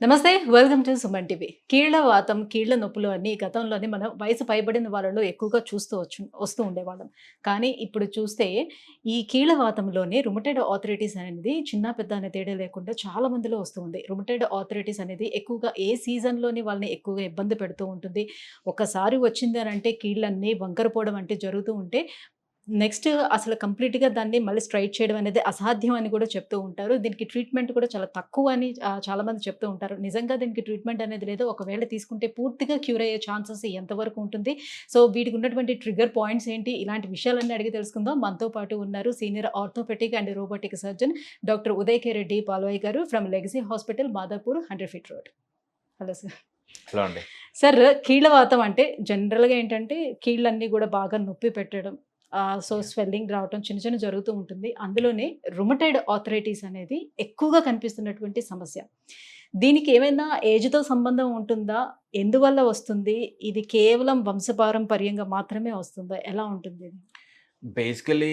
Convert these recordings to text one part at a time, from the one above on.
నమస్తే. Welcome to Suman TV. కీళ్ల వాతం, కీళ్ల నొప్పులు అన్నీ గతంలోనే మనం వయసు పైబడిన వాళ్ళలో ఎక్కువగా వస్తూ ఉండేవాళ్ళం. కానీ ఇప్పుడు చూస్తే ఈ కీళ్ల వాతంలోనే రుమటైడ్ ఆర్థరైటిస్ అనేది చిన్న, పెద్ద అనే తేడా లేకుండా చాలా మందిలో వస్తూ ఉంది. రుమటైడ్ ఆర్థరైటిస్ అనేది ఎక్కువగా ఏ సీజన్‌లోని వాళ్ళని ఎక్కువగా ఇబ్బంది పెడుతూ ఉంటుంది. ఒక్కసారి వచ్చింది అనంటే కీళ్ళన్నీ వంకరపోవడం అంటే జరుగుతూ ఉంటే నెక్స్ట్ అసలు కంప్లీట్‌గా దాన్ని మళ్ళీ స్ట్రెయిట్ చేయడం అనేది అసాధ్యం అని కూడా చెప్తూ ఉంటారు. దీనికి ట్రీట్మెంట్ కూడా చాలా తక్కువ అని చాలామంది చెప్తూ ఉంటారు. నిజంగా దీనికి ట్రీట్మెంట్ అనేది లేదు. ఒకవేళ తీసుకుంటే పూర్తిగా క్యూర్ అయ్యే ఛాన్సెస్ ఎంతవరకు ఉంటుంది? సో, వీటికి ఉన్నటువంటి ట్రిగ్గర్ పాయింట్స్ ఏంటి? ఇలాంటి విషయాలన్నీ అడిగి తెలుసుకుందాం. మనతో పాటు ఉన్నారు senior orthopaedic and robotic surgeon doctor Uday K Reddy Palvai గారు from Legacy Hospital, Madhapur, 100 feet road. Hello sir. Hello అండి. సార్, కీళ్ళవాతం అంటే జనరల్‌గా ఏంటంటే కీళ్ళన్నీ కూడా బాగా నొప్పి పెట్టడం, సో స్వెల్లింగ్ రావటం చిన్న చిన్న జరుగుతూ ఉంటుంది. అందులోనే రుమటైడ్ ఆర్థరైటిస్ అనేది ఎక్కువగా కనిపిస్తున్నటువంటి సమస్య. దీనికి ఏమైనా ఏజ్‌తో సంబంధం ఉంటుందా? ఎందువల్ల వస్తుంది? ఇది కేవలం వంశపారంపర్యంగా మాత్రమే వస్తుందా? ఎలా ఉంటుంది ఇది? బేసికలీ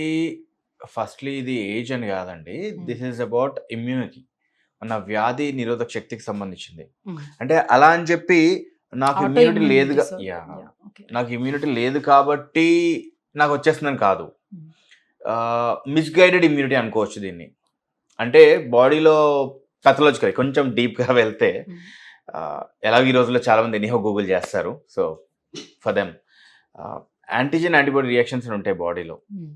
ఫస్ట్‌లీ ఇది ఏజ్ అని కాదండి. This is about immunity. మన వ్యాధి నిరోధక శక్తికి సంబంధించింది. అంటే అలా అని చెప్పి నాకు ఆటో ఇమ్యూనిటీ ఇమ్యూనిటీ లేదుగా డిసార్డర్. యాహ్! ఓకే. నాకు ఇమ్యూనిటీ లేదు కాబట్టి నాకు వచ్చేస్తుందని కాదు. మిస్‌గైడెడ్ ఇమ్యూనిటీ అనుకోవచ్చు దీన్ని. అంటే బాడీలో పాథలాజికల్ కొంచెం డీప్‌గా వెళ్తే హ్మ్. ఎలాగో ఈ రోజుల్లో చాలామంది ఎనీహౌ గూగుల్ చేస్తారు. So, for them antigen, antibody reactions అని ఉంటాయి బాడీలో. హ్మ్.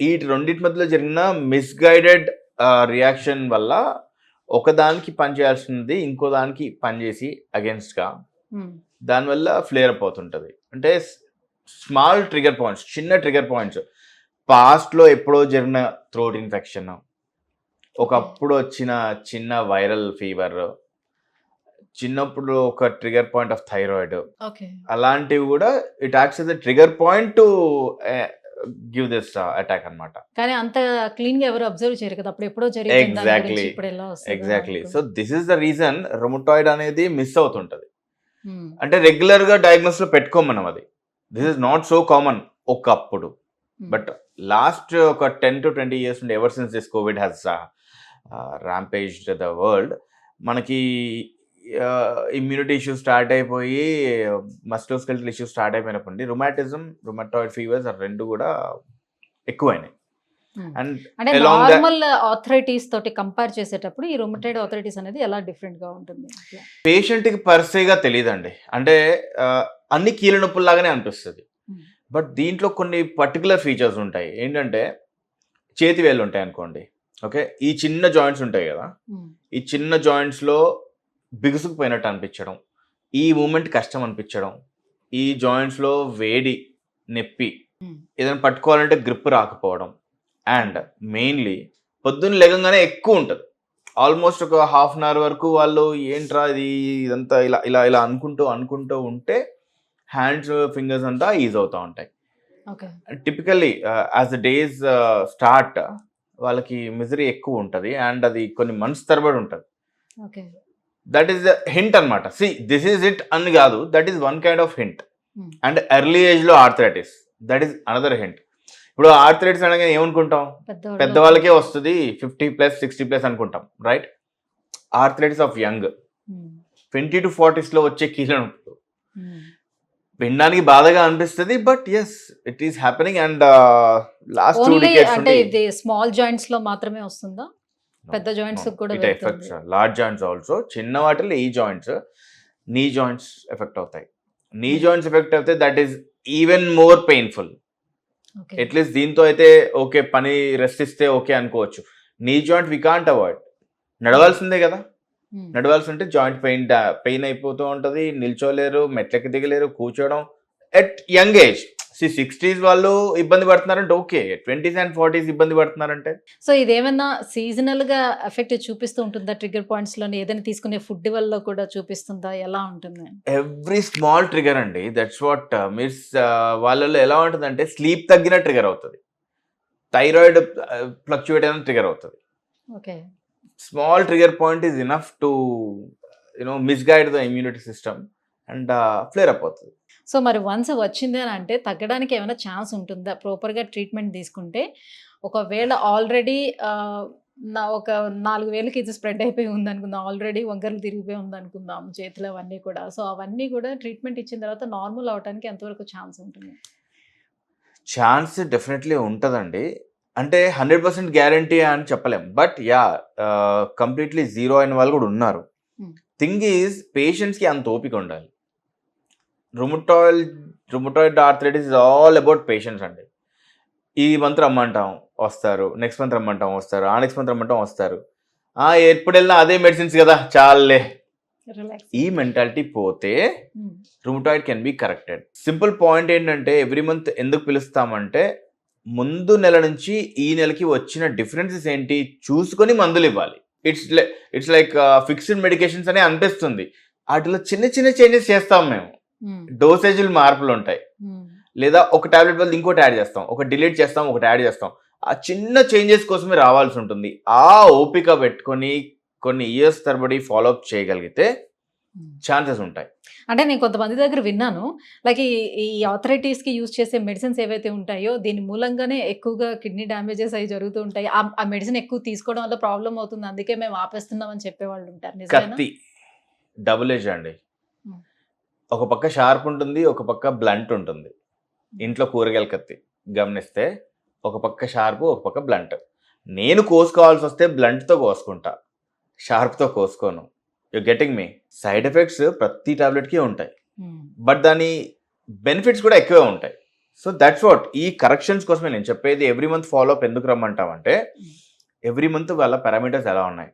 ఈ రెండిటి మధ్యలో జరిగిన మిస్‌గైడెడ్ రియాక్షన్ వల్ల ఒకదానికి పని చేయాల్సింది ఇంకో దానికి పనిచేసి అగెన్స్ట్‌గా హ్మ్. దానివల్ల ఫ్లేర్ అప్ అవుతుంటది. అంటే స్మాల్ ట్రిగ్గర్ పాయింట్స్, చిన్న ట్రిగ్గర్ పాయింట్స్. పాస్ట్‌లో ఎప్పుడో జరిగిన థ్రోట్ ఇన్ఫెక్షన్, ఒకప్పుడు వచ్చిన చిన్న వైరల్ ఫీవర్, చిన్నప్పుడు ఒక trigger point of thyroid, okay. అలాంటివి కూడా it acts as a trigger point to give this attack అన్నమాట. కానీ అంత క్లీన్‌గా ఎవరు అబ్జర్వ్ చేయరు కదా! అప్పుడు ఎప్పుడో జరిగిపోయిన దాని గురించి ఎగ్జాక్ట్లీ. ఇప్పుడు ఎలా వస్తదో ఎగ్జాక్ట్లీ. అనుకో. So this is the reason rheumatoid అనేది మిస్ అవుతుంటది. హ్మ్. అంటే రెగ్యులర్ గా డయాగ్నోస్ లో పెట్టుకోం మనం అది. This is not so common ఒకప్పుడు. హ్మ్. బట్ లాస్ట్ ఒక 10 to 20 years నుండి ever since this COVID has rampaged the world, మనకి ఇమ్యూనిటీ ఇష్యూస్ స్టార్ట్ అయిపోయి మస్కులోస్కెలిటల్ ఇష్యూస్ స్టార్ట్ అయిపోయినప్పటి నుండి రుమాటిజం, రుమటాయిడ్ ఫీవర్స్ ఆ రెండు కూడా ఎక్కువైనాయి. హ్మ్. అండ్ అంటే along that నార్మల్ ఆర్థరైటిస్ తోటి కంపేర్ చేసేటప్పుడు ఈ రుమటైడ్ ఆర్థరైటిస్ అనేది ఎలా డిఫరెంట్‌గా ఉంటుంది? యాహ్! పేషెంట్‌కి పర్సేగా తెలీదండి. అంటే అన్ని కీళ్ళ నొప్పుల్లాగానే అనిపిస్తది. హ్మ్. బట్ దీంట్లో కొన్ని పర్టిక్యులర్ ఫీచర్స్ ఉంటాయి. ఏంటంటే చేతి వేళ్ళు ఉంటాయనుకోండి. ఓకే. ఈ చిన్న జాయింట్స్ ఉంటాయి గదా! హ్మ్. ఈ చిన్న జాయింట్స్‌లో బిగుసుకుపోయినట్టు అనిపించడం, ఈ మూవ్‌మెంట్ కష్టం అనిపించడం, ఈ జాయింట్స్‌లో వేడి, నొప్పి, హ్మ్. ఏదైనా పట్టుకోవాలంటే గ్రిప్ రాకపోవడం, అండ్ మెయిన్‌లీ పొద్దున్న లెగంగానే ఎక్కువుంటది. ఆల్మోస్ట్ ఒక హాఫ్ అన్ అవర్ వరకు వాళ్ళు ఏంట్రా ఇది ఇదంతా ఇలా ఇలా ఇలా అనుకుంటూ ఉంటే హ్యాండ్స్, ఫింగర్స్ అంతా ఈజ్ అవుతా ఉంటాయి. Okay. Typically as the days start వాళ్ళకి మిజరీ ఎక్కువ ఉంటది. అండ్ అది కొన్ని మంత్స్ తరబడి ఉంటది. Okay. That is the hint అన్నమాట. సి దిస్ ఈజ్ ఇట్ అని కాదు. That is one kind of hint. Hmm. And early age లో arthritis, that is another hint. ఇప్పుడు ఆర్థరైటిస్ అనగానే ఏమనుకుంటాం? పెద్దవాళ్ళలో పెద్దవాళ్ళకే వస్తది, 50+, 60+ అనుకుంటాం, రైట్? ఆర్థరైటిస్ ఆఫ్ యంగ్, హ్మ్. 20 to 40s లో వచ్చే కీళ్ళ నొప్పులు. హ్మ్. వినడానికి బాధగా అనిపిస్తది. But yes, it is happening. And last 2 only decades అంటే నుండి ఇది స్మాల్ జాయింట్స్‌లో మాత్రమే వస్తుందా? పెద్ద జాయింట్స్‌కి కూడా ఇట్ వెళ్తుంది. Effects large joints also. చిన్న వాటిలో ఈ జాయింట్స్, నీ జాయింట్స్ ఎఫెక్ట్ అవుతాయి. Knee hmm. జాయింట్స్ ఎఫెక్ట్ అవుతే that is even more painful. Okay. At least దీంతో అయితే ఓకే, పని రెస్ట్ ఇస్తే ఓకే అనుకోవచ్చు. Knee joint we can't avoid. నడవాల్సిందే కదా! హ్మ్. నడవాల్సి ఉంటే జాయింట్ పెయిన్ అయిపోతూ ఉంటది. నిల్చోలేరు, మెట్లెక్కి దిగలేరు, కూర్చోవడం. At young age. 60s వాళ్ళు ఇబ్బంది పడుతున్నారంటే ఓకే. 20s and 40s ఇబ్బంది పడుతున్నారంటే సో, ఇదేమన్నా సీజనల్‌గా ఎఫెక్ట్ చూపిస్తూ ఉంటుందా? ట్రిగ్గర్ పాయింట్స్‌లోని ఏదైనా తీసుకునే ఫుడ్ వల్ల కూడా చూపిస్తుందా? ఎలా ఉంటుంది? ఎవ్రీ స్మాల్ ట్రిగ్గర్ అండి. దట్స్ వాట్ మీన్స్ వాళ్ళలో ఎలా ఉంటదంటే స్లీప్ తగ్గిన ట్రిగ్గర్ అవుతది. థైరాయిడ్ ఫ్లక్చుయేట్ అయిన ట్రిగ్గర్ అవుతది. Okay. Small trigger point is enough to misguide the immune system and flare up అవుతది. సో, మరి వన్స్ వచ్చింది అని అంటే తగ్గడానికి ఏమైనా ఛాన్స్ ఉంటుందా? ప్రాపర్‌గా ట్రీట్మెంట్ తీసుకుంటే ఒకవేళ ఆల్రెడీ ఆహ్, ఒక 4,000కి ఇది స్ప్రెడ్ అయిపోయి ఉందనుకుందాం. ఆల్రెడీ వంకరలు తిరిగిపోయి ఉందనుకుందాం చేతులు అవన్నీ కూడా. సో, అవన్నీ కూడా ట్రీట్మెంట్ ఇచ్చిన తర్వాత నార్మల్ అవ్వటానికి ఎంతవరకు ఛాన్స్ ఉంటుంది? ఛాన్స్ డెఫినెట్లీ ఉంటదండి. అంటే 100% గ్యారంటీ అని చెప్పలేం. But yeah! కంప్లీట్‌లీ జీరో అయిన వాళ్ళు కూడా ఉన్నారు. హ్మ్. థింగ్ ఈజ్ పేషెంట్స్‌కి అంత ఓపిక ఉండాలి. Rheumatoid arthritis is all about patience అండి. ఈ మంత్ రమ్మంటాం వస్తారు. నెక్స్ట్ మంత్ రమ్మంటాం వస్తారు. ఆ నెక్స్ట్ మంత్ రమ్మంటాం వస్తారు. ఎప్పుడెళ్ళినా అదే మెడిసిన్స్ కదా! చాలులే. రిలాక్స్. ఈ మెంటాలిటీ పోతే హ్మ్. Rheumatoid can be corrected. Simple point ఏంటంటే ఎవ్రీ మంత్ ఎందుకు పిలుస్తామంటే ముందు నెల నుంచి ఈ నెలకి వచ్చిన డిఫరెన్సెస్ ఏంటి చూసుకొని మందులు ఇవ్వాలి. ఇట్స్ లైక్ ఫిక్స్డ్ మెడికేషన్స్ అనే అనిపిస్తుంది. వాటిలో చిన్న చిన్న చేంజెస్ చేస్తాం మేము. హ్మ్. డోసేజీలు మార్పులు ఉంటాయి. హ్మ్. లేదా ఒక టాబ్లెట్ బదులు ఇంకోటి యాడ్ చేస్తాం. ఒక డిలీట్ చేస్తాం, ఒకటి యాడ్ చేస్తాం. ఆ చిన్న చేంజెస్ కోసమే రావాల్సి ఉంటుంది. ఆ ఓపిక పెట్టుకొని కొన్ని ఇయర్స్ తరబడి ఫాలో అప్ చేయగలిగితే హ్మ్. ఛాన్సెస్ ఉంటాయి. అంటే నేను కొంతమంది దగ్గర విన్నాను. లైక్ ఈ ఆర్థరైటిస్‌కి యూజ్ చేసే మెడిసిన్స్ ఏవైతే ఉంటాయో దీని మూలంగానే ఎక్కువగా కిడ్నీ డ్యామేజెస్ అయి జరుగుతూ ఉంటాయి. ఆ మెడిసిన్ ఎక్కువ తీసుకోవడం వల్ల ప్రాబ్లమ్ అవుతుంది. అందుకే మేము ఆపేస్తున్నాం అని చెప్పేవాళ్ళు ఉంటారు. నిజమేనా? కత్తి డబుల్ ఎడ్జ్ అండి. హ్మ్. ఒక పక్క షార్ప్ ఉంటుంది, ఒక పక్క బ్లంట్ ఉంటుంది. ఇంట్లో కూరగాయల కత్తి గమనిస్తే ఒక పక్క షార్ప్, ఒక పక్క బ్లంట్. నేను కోసుకోవాల్సి వస్తే బ్లంట్‌తో కోసుకుంటా. షార్ప్‌తో కోసుకోను. You getting me? Side effects ప్రతి టాబ్లెట్‌కి ఉంటాయి. హ్మ్. బట్ దాని బెనిఫిట్స్ కూడా ఎక్కువే ఉంటాయి. So that's what. ఈ కరెక్షన్స్ కోసమే నేను చెప్పేది. ఎవ్రీ మంత్ ఫాలో అప్ ఎందుకు రమ్మంటామంటే ఎవ్రీ మంత్ వాళ్ళ పారామీటర్స్ ఎలా ఉన్నాయి,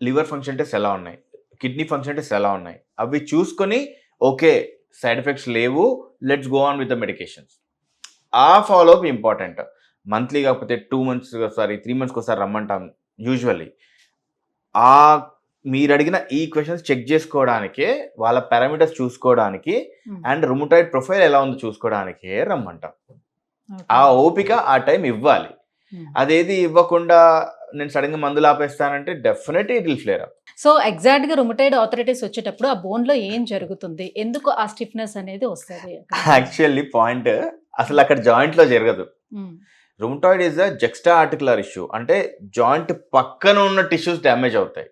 లివర్ ఫంక్షన్ టెస్ట్ ఎలా ఉన్నాయి, కిడ్నీ ఫంక్షన్ టెస్ట్ ఎలా ఉన్నాయి, అవి చూసుకొని ఓకే సైడ్ ఎఫెక్ట్స్ లేవు, let's go on with the medications. ఆ ఫాలో అప్ ఇంపార్టెంట్. మంత్లీ కాకపోతే 2 మంత్స్ సారీ 3 మంత్స్కి ఒకసారి రమ్మంటాం యూజువల్లీ. ఆ మీరు అడిగిన ఈ క్వశ్చన్స్ చెక్ చేసుకోవడానికే, వాళ్ళ పారామీటర్స్ చూసుకోవడానికి హ్మ్. అండ్ రుమటాయిడ్ ప్రొఫైల్ ఎలా ఉందో చూసుకోవడానికే రమ్మంటాం. ఓకే. ఆ ఓపిక ఆ టైం ఇవ్వాలి. హ్మ్. అదేది ఇవ్వకుండా నేను సడన్గా మందులు ఆపేస్తానంటే definitely it will flare up. So, ఎగ్జాక్ట్‌గా రుమటాయిడ్ ఆర్థరైటిస్ వచ్చేటప్పుడు ఆ బోన్‌లో ఏం జరుగుతుంది? ఎందుకు ఆ స్టిఫ్‌నెస్ అనేది వస్తది అక్కడ? యాక్చువల్లీ పాయింట్ అసలు అక్కడ జాయింట్లో జరగదు. Hmm. Rheumatoid is a extra articular issue. అంటే జాయింట్ పక్కన ఉన్న టిష్యూస్ డ్యామేజ్ అవుతాయి.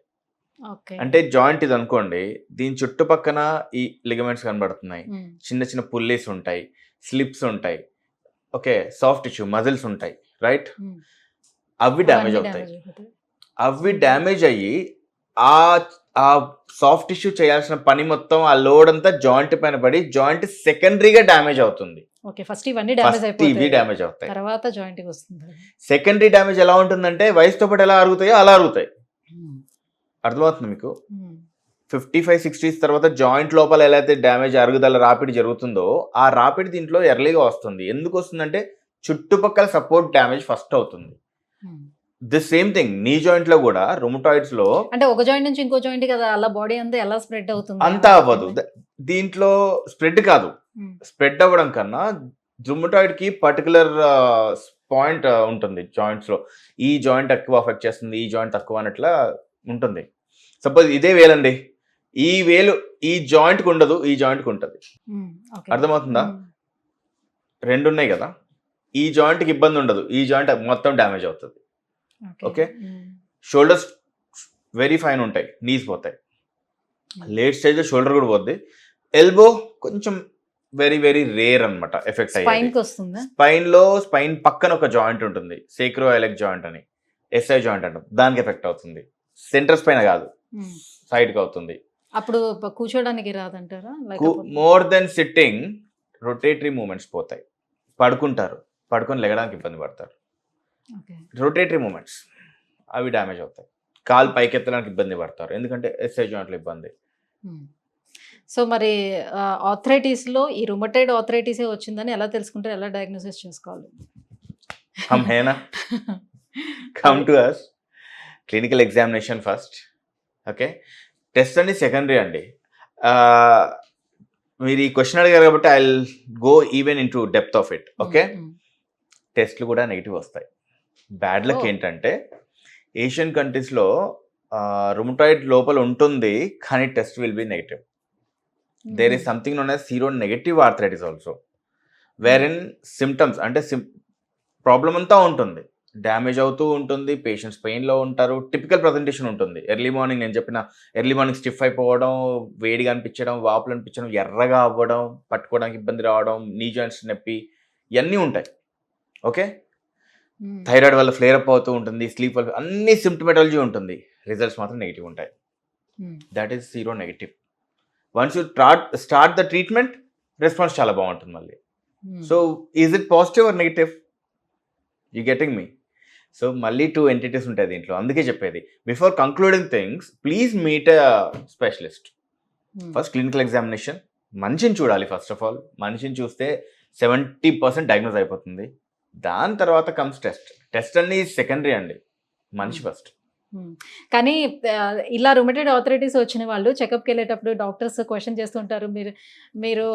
ఓకే. అంటే జాయింట్ ఇది అనుకోండి, దీని చుట్టుపక్కన ఈ లిగమెంట్స్ కనబడుతున్నాయి. హ్మ్. చిన్న చిన్న పుల్లీస్ ఉంటాయి, స్లిప్స్ ఉంటాయి. ఓకే, సాఫ్ట్ టిష్యూ మజిల్స్ ఉంటాయి, రైట్? హ్మ్. అవి డ్యామేజ్ అవన్నీ అవుతాయి. డ్యామేజ్ అయిపోతాయి. అవి డ్యామేజ్ అయ్యి ఆ ఆ సాఫ్ట్ టిష్యూ చేయాల్సిన పని మొత్తం ఆ లోడ్ అంతా జాయింట్ పైన పడి జాయింట్ సెకండరీగా డ్యామేజ్ అవుతుంది. ఓకే. ఫస్ట్ ఇవన్నీ డ్యామేజ్ ఫస్ట్ ఇవి అయిపోతాయి. డ్యామేజ్ అవుతాయి. తర్వాత జాయింట్‌కి వస్తుంది. సెకండరీ డ్యామేజ్ ఎలా ఉంటుందంటే వయసుతో పాటు ఎలా అరుగుతాయో అలా అరుగుతాయి. హ్మ్. అర్థమవుతుంది మీకు? హ్మ్. 55, 60s తర్వాత జాయింట్ లోపల ఎలా అయితే డ్యామేజ్ అరుగుదల రాపిడి జరుగుతుందో ఆ రాపిడి దీంట్లో ఎర్లీగా వస్తుంది. ఎందుకు వస్తుందంటే చుట్టుపక్కల సపోర్ట్ డ్యామేజ్ ఫస్ట్ అవుతుంది. హ్మ్. The same thing knee joint లో కూడా రుమటాయిడ్స్ లో అంటే ఒక జాయింట్ నుంచి ఇంకో జాయింట్ కదా అలా బాడీ అంతా ఎలా స్ప్రెడ్ అవుతుంది? అంతా అవ్వదు. దీంట్లో స్ప్రెడ్ కాదు. హ్మ్. స్ప్రెడ్ అవ్వడం కన్నా రుమటాయిడ్ కి పర్టికులర్ పాయింట్ ఉంటుంది జాయింట్స్ లో. ఈ జాయింట్ ఎక్కువ అఫెక్ట్ చేస్తుంది, ఈ జాయింట్ తక్కువ అన్నట్లా ఉంటుంది. సపోజ్ ఇదే వేలండి, ఈ వేలు ఈ జాయింట్ కు ఉండదు, ఈ జాయింట్ కు ఉంటుంది. హ్మ్. ఓకే. అర్థమవుతుందా? హ్మ్. 2 ఉన్నాయి కదా, ఈ జాయింట్ కి ఇబ్బంది ఉండదు, ఈ జాయింట్ మొత్తం డ్యామేజ్ అవుతుంది. ఓకే, హ్మ్. షోల్డర్స్ వెరీ ఫైన్ ఉంటాయి, నీస్ పోతాయి. లేట్ స్టేజ్ షోల్డర్ కూడా పోద్ది. ఎల్బో కొంచెం వెరీ వెరీ రేర్ అనమాట ఎఫెక్ట్ అయ్యేది. స్పైన్‌కి వస్తుందా? స్పైన్ పక్కన ఒక జాయింట్ ఉంటుంది, సేక్రోఎలెక్ జాయింట్ అని, ఎస్ఐ జాయింట్ అంటాం, దానికి ఎఫెక్ట్ అవుతుంది. సెంటర్ స్పైన్ కాదు, హ్మ్. సైడ్ కి అవుతుంది. అప్పుడు కూర్చోడానికి రాదంటారా? లేకపోతే more than sitting rotatory movements పోతాయి. పడుకుంటారు, పడుకొని లెగడానికి ఇబ్బంది పడతారు. ఓకే. రొటేటరీ మూమెంట్స్ అవి డ్యామేజ్ అవుతాయి. కాలు పైకెత్తడానికి ఇబ్బంది పడతారు, ఎందుకంటే ఎస్ఐ జాయింట్లో ఇబ్బంది. హ్మ్. సో, మరి ఆర్థరైటిస్‌లో ఈ రుమటాయిడ్ ఆర్థరైటిసే వచ్చిందని ఎలా తెలుసుకుంటారు? ఎలా డయాగ్నోసిస్ చేసుకోవాలి? హమ్ హే నా, కమ్ అదే. To us. Clinical examination first. Okay, test అన్ని సెకండరీ అండి. మీరు ఈ క్వశ్చన్ అడిగారు కాబట్టి I will go even into depth of it. Okay, hmm. టెస్ట్లు కూడా నెగిటివ్ వస్తాయి. Bad luck oh! ఏంటంటే ఏషియన్ కంట్రీస్లో రుమటాయిడ్ లోపల ఉంటుంది కానీ test will be negative. There is something known as sero negative arthritis also, where in symptoms అంటే problem అంతా ఉంటుంది, డ్యామేజ్ అవుతూ ఉంటుంది, పేషెంట్స్ పెయిన్‌లో ఉంటారు. టిపికల్ ప్రజెంటేషన్ ఉంటుంది. ఎర్లీ మార్నింగ్ నేను చెప్పిన ఎర్లీ మార్నింగ్ స్టిఫ్ అయిపోవడం, వేడిగా అనిపించడం, వాపులు అనిపించడం, ఎర్రగా అవ్వడం, పట్టుకోవడానికి ఇబ్బంది రావడం, నీ జాయింట్స్ నొప్పి ఇయన్నీ ఉంటాయి. ఓకే. హ్మ్. థైరాయిడ్ వల్ల ఫ్లేర్ అప్ అవుతూ ఉంటుంది. స్లీప్ వల్ల అన్ని సింప్టమాటాలజీ ఉంటుంది. రిజల్ట్స్ మాత్రం నెగెటివ్ ఉంటాయి. హ్మ్. That is zero negative. Once you start the treatment response చాలా బాగుంటుంది మళ్ళీ. హ్మ్. So is it positive or negative? You getting me? So మళ్ళీ 2 ఎంటిటీస్ ఉంటాయి దీంట్లో. అందుకే చెప్పేది before concluding things please meet a specialist. హ్మ్. ఫస్ట్ క్లినికల్ ఎగ్జామినేషన్ మనిషిని చూడాలి. ఫస్ట్ ఆఫ్ ఆల్ మనిషిని చూస్తే 70% డయాగ్నోస్ అయిపోతుంది. దాని తర్వాత కమ్స్ టెస్ట్ అన్ని సెకండరీ అండి, మనిషి ఫస్ట్. హ్మ్. కానీ ఇలా రుమటైడ్ ఆర్థరైటిస్ వచ్చిన వాళ్ళు చెకప్‌కి వెళ్ళేటప్పుడు డాక్టర్స్ క్వెషన్ చేస్తుంటారు. మీరు మీరు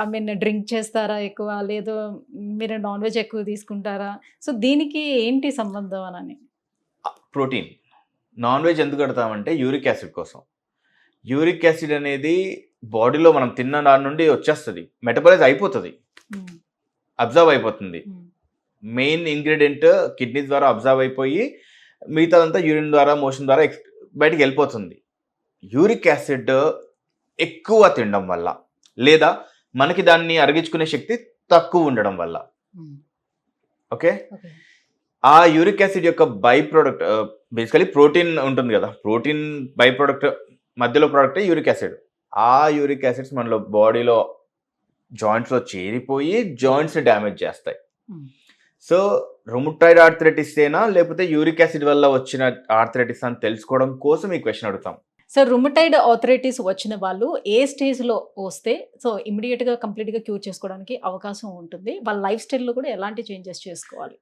ఐ మీన్ డ్రింక్ చేస్తారా ఎక్కువ? లేదు మీరు నాన్ వెజ్ ఎక్కువ తీసుకుంటారా? సో, దీనికి ఏంటి సంబంధం అనని? ప్రోటీన్. నాన్ వెజ్ ఎందుకు కడతామంటే యూరిక్ యాసిడ్ కోసం. యూరిక్ యాసిడ్ అనేది బాడీలో మనం తిన్న దాని నుండి వచ్చేస్తుంది, మెటబాలైజ్ అయిపోతుంది, హ్మ్. అబ్జర్వ్ అయిపోతుంది. హ్మ్. మెయిన్ ఇంగ్రీడియంట్ కిడ్నీ ద్వారా అబ్జర్వ్ అయిపోయి మిగతాదంతా యూరిన్ ద్వారా మోషన్ ద్వారా బయటికి వెళ్ళిపోతుంది. యూరిక్ యాసిడ్ ఎక్కువ తినడం వల్ల లేదా మనకి దాన్ని అరిగించుకునే శక్తి తక్కువ ఉండడం వల్ల, హ్మ్. Okay, okay. ఆ యూరిక్ యాసిడ్ యొక్క బై ప్రోడక్ట్ బేసికలీ ప్రోటీన్ ఉంటుంది కదా, ప్రోటీన్ బై ప్రోడక్ట్ మధ్యలో ప్రోడక్టే యూరిక్ యాసిడ్. ఆ యూరిక్ యాసిడ్స్ మనలో బాడీలో జాయింట్స్లో చేరిపోయి జాయింట్స్ని డ్యామేజ్ చేస్తాయి. హ్మ్. సో రుమటాయిడ్ ఆర్థరైటిస్ ఏనా లేకపోతే యూరిక్ యాసిడ్ వల్ల వచ్చిన ఆర్థరైటిస్ అని తెలుసుకోవడం కోసం ఈ క్వశ్చన్ అడుగుతాం. సో, రుమటైడ్ ఆర్థరైటిస్ వచ్చిన వాళ్ళు ఏ స్టేజ్‌లో వస్తే సో, ఇమ్మీడియేట్‌గా కంప్లీట్‌గా క్యూర్ చేసుకోవడానికి అవకాశం ఉంటుంది? వాళ్ళ లైఫ్ స్టైల్‌లో కూడా ఎలాంటి చేంజెస్ చేసుకోవాలి?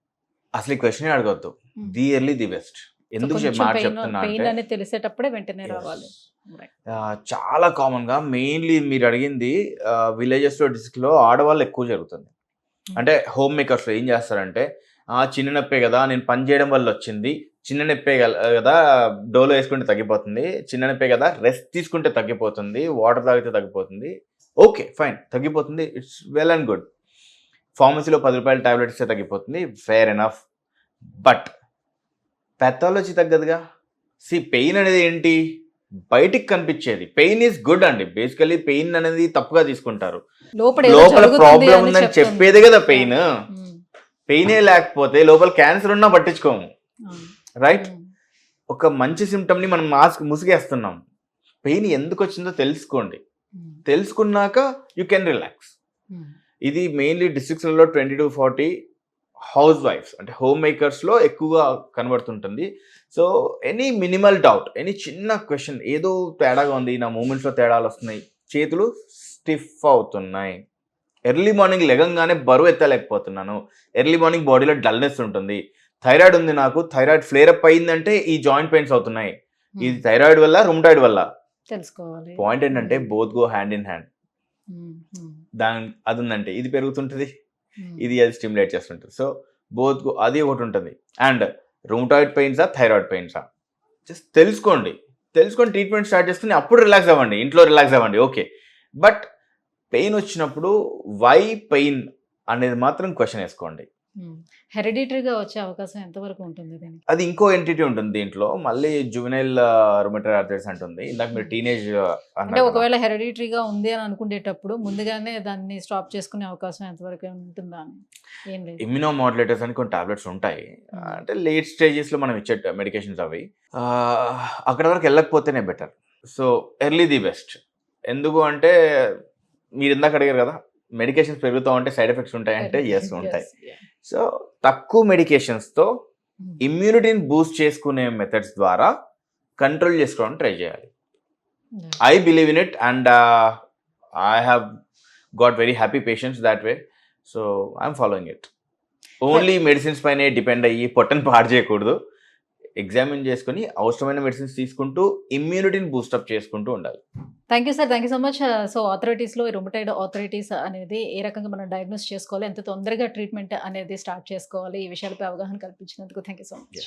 అసలు ఈ క్వశ్చన్ అడగొద్దు. హ్మ్. The early the best. So, ఎందుకు కొంచెం మాట పెయిన్ చెప్తున్నా పెయిన్ అంటే అనేది తెలిసేటప్పుడే వెంటనే రావాలి. రైట్. చాలా కామన్గా మెయిన్లీ మీరు అడిగింది విలేజెస్లో డిస్ట్రిక్ట్లో ఆడవాళ్ళు ఎక్కువ జరుగుతుంది. హ్మ్. అంటే హోమ్ మేకర్స్ ఏం చేస్తారంటే చిన్న నొప్పే కదా, నేను పని చేయడం వల్ల వచ్చింది, చిన్న నొప్పే కదా డోలో వేసుకుంటే తగ్గిపోతుంది, చిన్న నొప్పే కదా రెస్ట్ తీసుకుంటే తగ్గిపోతుంది, వాటర్ తాగితే తగ్గిపోతుంది, ఓకే ఫైన్ తగ్గిపోతుంది, ఇట్స్ వెల్ అండ్ గుడ్. ఫార్మసీలో 10 రూపాయల టాబ్లెట్ ఇస్తే తగ్గిపోతుంది, ఫెయిర్ ఎనఫ్. బట్ పెథాలజీ తగ్గదుగా. పెయిన్ అనేది ఏంటి? బయటికి కనిపించేది. పెయిన్ ఈజ్ గుడ్ అండి. బేసికలీ పెయిన్ అనేది తప్పుగా తీసుకుంటారు. లోపల ఏదో లోపల జరుగుతుంది ప్రాబ్లం అని ఉందని చెప్తుంది. చెప్పేదే కదా పెయిన్. హ్మ్. పెయినే లేకపోతే లోపల క్యాన్సర్ ఉన్నా పట్టించుకోము, అవును. రైట్? హ్మ్. ఒక మంచి సిమ్టమ్ని మనం ముసుగేస్తున్నాం. పెయిన్ ఎందుకు వచ్చిందో తెలుసుకోండి. హ్మ్. తెలుసుకున్నాక యూ కెన్ రిలాక్స్. హ్మ్. ఇది మెయిన్లీ డిస్ట్రిక్ట్స్లలో 20 to 40 హౌస్ వైఫ్స్ అంటే హోమ్ మేకర్స్లో ఎక్కువగా కనబడుతుంటుంది. So any minimal doubt, any చిన్న క్వశ్చన్, ఏదో తేడాగా ఉంది, నా మూమెంట్స్లో తేడాలు వస్తున్నాయి, చేతులు స్టిఫ్ అవుతున్నాయి, ఎర్లీ మార్నింగ్ లెగంగానే బరువు ఎత్తలేకపోతున్నాను, ఎర్లీ మార్నింగ్ బాడీలో డల్నెస్ ఉంటుంది, థైరాయిడ్ ఉంది నాకు, థైరాయిడ్ ఫ్లేర్ అప్ అయిందంటే ఈ జాయింట్ పెయిన్స్ అవుతున్నాయి, ఇది థైరాయిడ్ వల్ల రుమటాయిడ్ వల్ల. తెలుసుకోవాలి. పాయింట్ ఏంటంటే both go hand in hand. హ్మ్. హ్మ్. అది ఉందంటే ఇది పెరుగుతుంటుంది, హ్మ్. ఇది అది స్టిమ్యులేట్ చేస్తుంటుంది. సో బోత్ అది ఒకటి ఉంటుంది. అండ్ రూమటాయిడ్ పెయిన్సా థైరాయిడ్ పెయిన్సా జస్ట్ తెలుసుకోండి. తెలుసుకొని ట్రీట్మెంట్ స్టార్ట్ చేసుకుని అప్పుడు రిలాక్స్ అవ్వండి, ఇంట్లో రిలాక్స్ అవ్వండి, ఓకే. బట్ పెయిన్ వచ్చినప్పుడు వై పెయిన్ అనేది మాత్రం క్వశ్చన్ వేసుకోండి. హెరిడిటరీగా వచ్చే అవకాశం ఎంతవరకు ఉంటుంది దీనికి? అది ఇంకో ఎంటిటీ ఉంటుంది దీంట్లో, మళ్ళీ జువెనైల్ రుమటాయిడ్ ఆర్థరైటిస్ అంటుంది. ఇందాక మీరు టీనేజ్ అంటే ఒకవేళ హెరిడిటరీగా ఉంది అని అనుకునేటప్పుడు ముందుగానే దాన్ని స్టాప్ చేసుకునే అవకాశం ఎంతవరకు ఉంటుందా అని? ఏం లేదు. ఇమ్యూనో మాడ్యులేటర్స్ అని కొన్ని టాబ్లెట్స్ ఉంటాయి. అంటే లేట్ స్టేజెస్లో మనం ఇచ్చే మెడికేషన్స్ అవి. అక్కడ వరకు వెళ్ళకపోతేనే better. So early the best. ఎందుకు అంటే మీరు ఇందాక అడిగారు కదా, మెడికేషన్స్ పెరుగుతూ ఉంటే సైడ్ ఎఫెక్ట్స్ ఉంటాయంటే ఎస్ ఉంటాయి. సో తక్కువ మెడికేషన్స్తో ఇమ్యూనిటీని బూస్ట్ చేసుకునే మెథడ్స్ ద్వారా కంట్రోల్ చేసుకోవడానికి ట్రై చేయాలి. I believe in it and I have got very happy patients that way. So I'm following it. Only medicines పైనే డిపెండ్ అయ్యి పొట్టను పాడు చేయకూడదు. ఎగ్జామిన్ చేసుకుని అవసరమైన మెడిసిన్స్ తీసుకుంటూ ఇమ్యూనిటీని బూస్టప్ చేసుకుంటూ ఉండాలి. Thank you sir. Thank you so much. So ఆర్థరైటిస్లో రుమటాయిడ్ ఆర్థరైటిస్ అనేది ఏ రకంగా మనం డయాగ్నోస్ చేసుకోవాలి, ఎంత తొందరగా ట్రీట్మెంట్ అనేది స్టార్ట్ చేసుకోవాలి, ఈ విషయాలపై అవగాహన కల్పించినందుకు థ్యాంక్ యూ సో మచ్.